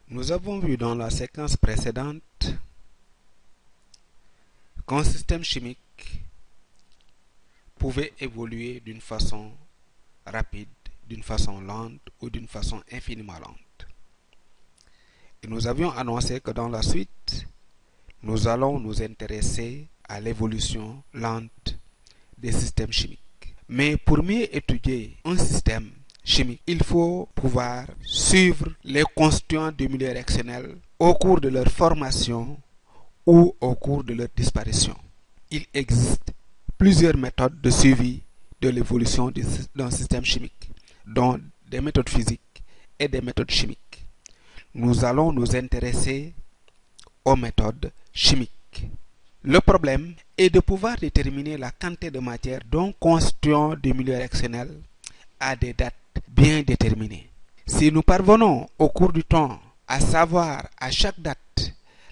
Nous avons vu dans la séquence précédente qu'un système chimique pouvait évoluer d'une façon rapide, d'une façon lente ou d'une façon infiniment lente. Et nous avions annoncé que dans la suite, nous allons nous intéresser à l'évolution lente des systèmes chimiques. Mais pour mieux étudier un système chimique, il faut pouvoir suivre les constituants du milieu réactionnel au cours de leur formation ou au cours de leur disparition. Il existe plusieurs méthodes de suivi de l'évolution d'un système chimique, dont des méthodes physiques et des méthodes chimiques. Nous allons nous intéresser aux méthodes chimiques. Le problème est de pouvoir déterminer la quantité de matière d'un constituant du milieu réactionnel à des dates bien déterminées. Si nous parvenons au cours du temps à savoir à chaque date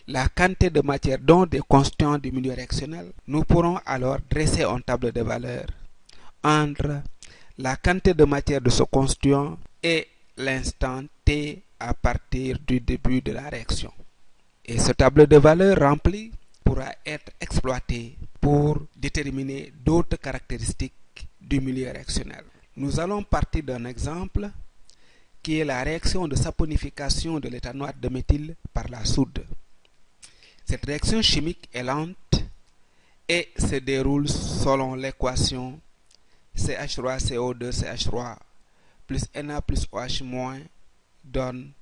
la quantité de matière dont des constituants du milieu réactionnel, nous pourrons alors dresser un tableau de valeur entre la quantité de matière de ce constituant et l'instant t à partir du début de la réaction. Et ce tableau de valeur rempli pourra être exploité pour déterminer d'autres caractéristiques du milieu réactionnel. Nous allons partir d'un exemple qui est la réaction de saponification de l'éthanoate de méthyle par la soude. Cette réaction chimique est lente et se déroule selon l'équation CH3CO2CH3 plus Na plus OH- donne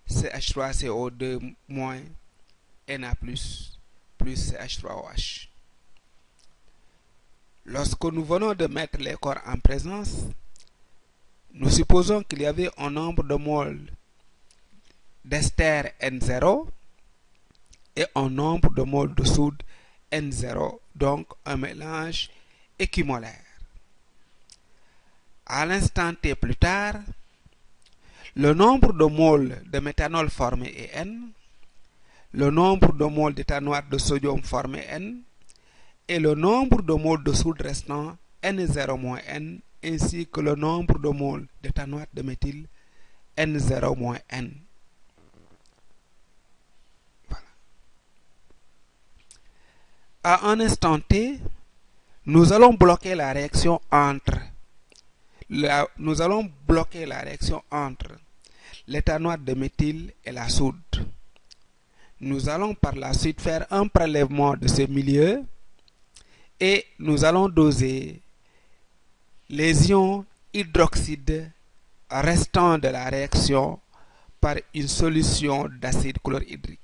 CH3CO2- Na plus CH3OH. Lorsque nous venons de mettre les corps en présence, nous supposons qu'il y avait un nombre de moles d'ester N0 et un nombre de moles de soude N0, donc un mélange équimolaire. À l'instant T plus tard, le nombre de moles de méthanol formé est N, le nombre de moles d'éthanoate de sodium formé N, et le nombre de moles de soude restant N0-N, ainsi que le nombre de moles d'éthanoate de méthyle N0-N. Voilà. À un instant T, nous allons bloquer la réaction entre l'éthanoate de méthyle et la soude. Nous allons par la suite faire un prélèvement de ce milieu et nous allons doser les ions hydroxyde restant de la réaction par une solution d'acide chlorhydrique.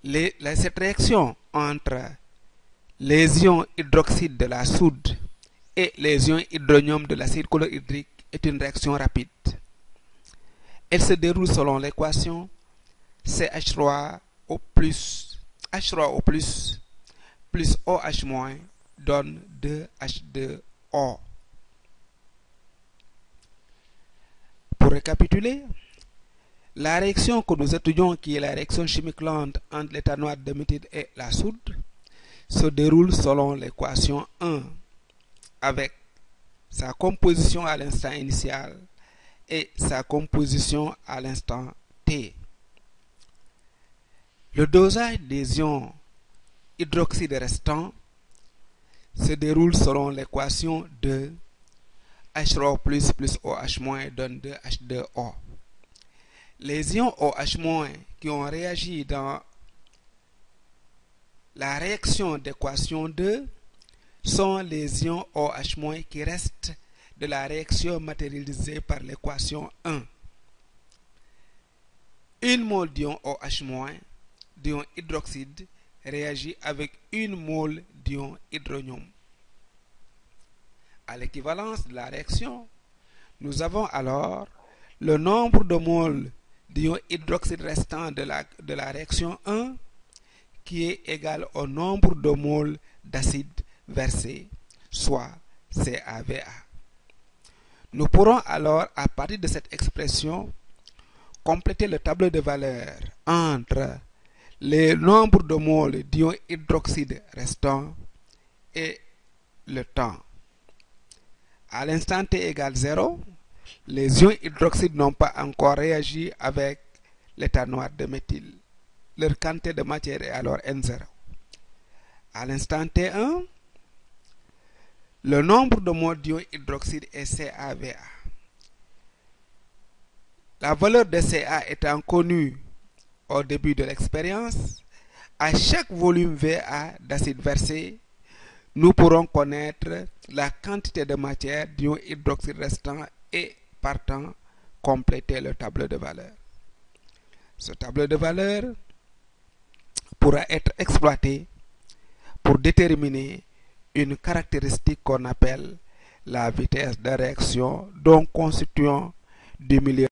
Cette réaction entre les ions hydroxyde de la soude et les ions hydronium de l'acide chlorhydrique est une réaction rapide. Elle se déroule selon l'équation CH3O plus OH- donne 2H2O. Pour récapituler, la réaction que nous étudions, qui est la réaction chimique lente entre l'éthanoate de méthyle et la soude, se déroule selon l'équation 1 avec sa composition à l'instant initial et sa composition à l'instant T. Le dosage des ions hydroxyde restants se déroule selon l'équation de H3O plus OH- donne 2H2O. Les ions OH- qui ont réagi dans la réaction d'équation 2 sont les ions OH- qui restent de la réaction matérialisée par l'équation 1. Une mole d'ion OH- d'ion hydroxyde réagit avec une mole d'ion hydronium. À l'équivalence de la réaction, nous avons alors le nombre de moles d'ion hydroxyde restant de la réaction 1 qui est égal au nombre de moles d'acide versé, soit CaVa. Nous pourrons alors, à partir de cette expression, compléter le tableau de valeurs entre le nombre de moles d'ion hydroxyde restant et le temps. À l'instant t égale 0, Les ions hydroxydes n'ont pas encore réagi avec l'état noir de méthyle. Leur quantité de matière est alors N0. À l'instant T1, le nombre de moles d'ion hydroxyde est CaVa. La valeur de Ca étant connue au début de l'expérience, à chaque volume Va d'acide versé, nous pourrons connaître la quantité de matière d'ion hydroxyde restant et partant compléter le tableau de valeurs. Ce tableau de valeurs pourra être exploité pour déterminer une caractéristique qu'on appelle la vitesse de réaction, donc constituant du milieu